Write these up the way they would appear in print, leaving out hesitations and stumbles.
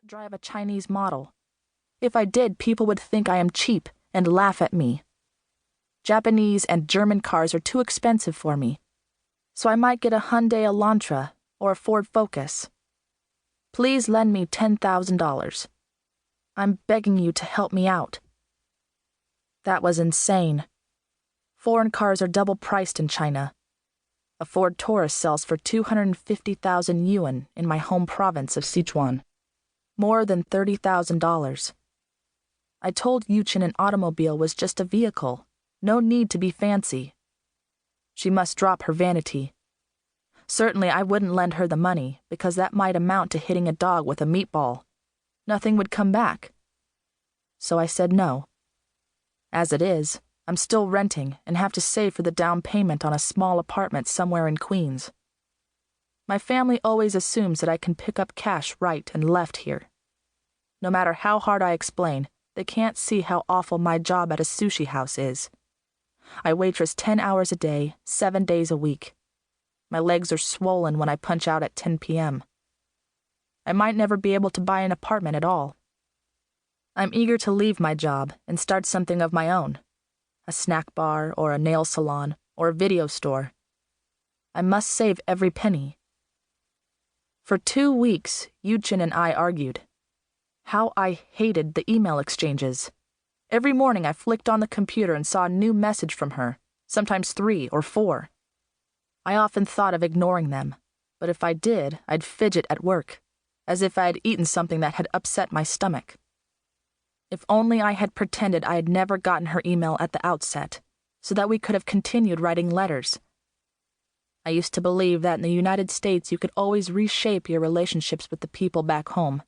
not drive a Chinese model. If I did, people would think I am cheap and laugh at me. Japanese and German cars are too expensive for me, so I might get a Hyundai Elantra or a Ford Focus. Please lend me $10,000. I'm begging you to help me out." That was insane. Foreign cars are double-priced in China. A Ford Taurus sells for 250,000 yuan in my home province of Sichuan, more than $30,000. I told Yuchen an automobile was just a vehicle, no need to be fancy. She must drop her vanity. Certainly I wouldn't lend her the money, because that might amount to hitting a dog with a meatball. Nothing would come back. So I said no. As it is, I'm still renting and have to save for the down payment on a small apartment somewhere in Queens. My family always assumes that I can pick up cash right and left here. No matter how hard I explain, they can't see how awful my job at a sushi house is. I waitress 10 hours a day, 7 days a week. My legs are swollen when I punch out at 10 p.m. I might never be able to buy an apartment at all. I'm eager to leave my job and start something of my own. A snack bar or a nail salon or a video store. I must save every penny. For 2 weeks, Yuchen and I argued. How I hated the email exchanges. Every morning I flicked on the computer and saw a new message from her, sometimes 3 or 4. I often thought of ignoring them, but if I did, I'd fidget at work, as if I had eaten something that had upset my stomach. If only I had pretended I had never gotten her email at the outset, so that we could have continued writing letters. I used to believe that in the United States you could always reshape your relationships with the people back home.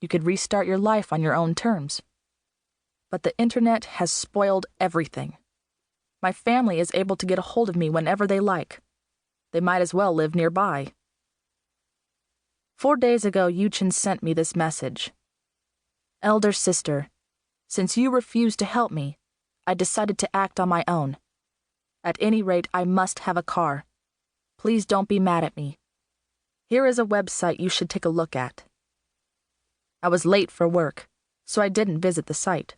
You could restart your life on your own terms. But the internet has spoiled everything. My family is able to get a hold of me whenever they like. They might as well live nearby. 4 days ago, Yuchen sent me this message. "Elder sister, since you refused to help me, I decided to act on my own. At any rate, I must have a car. Please don't be mad at me. Here is a website you should take a look at." I was late for work, so I didn't visit the site.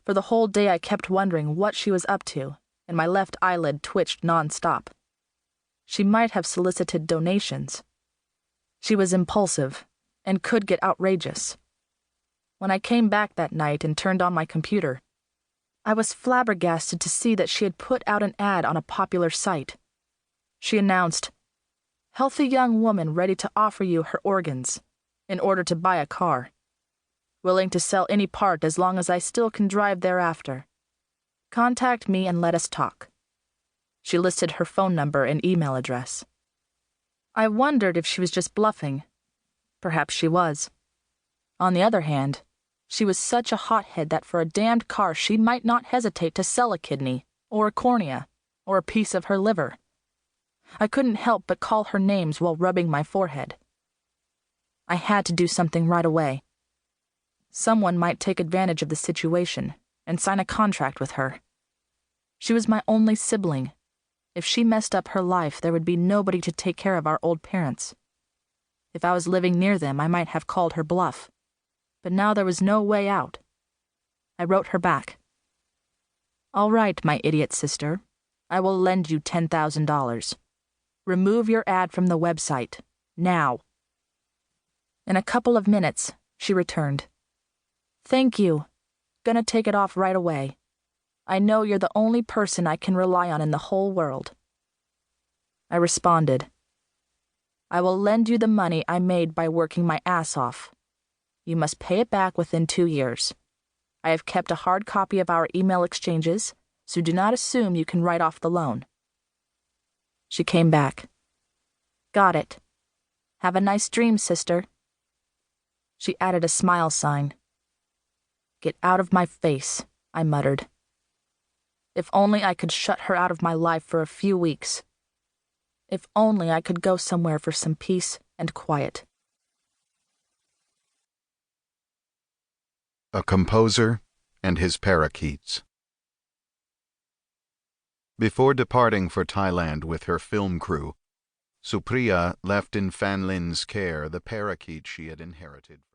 For the whole day I kept wondering what she was up to, and my left eyelid twitched nonstop. She might have solicited donations. She was impulsive, and could get outrageous. When I came back that night and turned on my computer, I was flabbergasted to see that she had put out an ad on a popular site. She announced, "Healthy young woman ready to offer you her organs, in order to buy a car. Willing to sell any part as long as I still can drive thereafter. Contact me and let us talk." She listed her phone number and email address. I wondered if she was just bluffing. Perhaps she was. On the other hand, she was such a hothead that for a damned car she might not hesitate to sell a kidney, or a cornea, or a piece of her liver. I couldn't help but call her names while rubbing my forehead. I had to do something right away. Someone might take advantage of the situation and sign a contract with her. She was my only sibling. If she messed up her life, there would be nobody to take care of our old parents. If I was living near them, I might have called her bluff. But now there was no way out. I wrote her back. "All right, my idiot sister. I will lend you $10,000. Remove your ad from the website. Now." In a couple of minutes, she returned. "Thank you. Gonna take it off right away. I know you're the only person I can rely on in the whole world." I responded, "I will lend you the money I made by working my ass off. You must pay it back within 2 years. I have kept a hard copy of our email exchanges, so do not assume you can write off the loan." She came back. "Got it. Have a nice dream, sister." She added a smile sign. "Get out of my face," I muttered. If only I could shut her out of my life for a few weeks. If only I could go somewhere for some peace and quiet. A Composer and His Parakeets. Before departing for Thailand with her film crew, Supriya left in Fan Lin's care the parakeet she had inherited.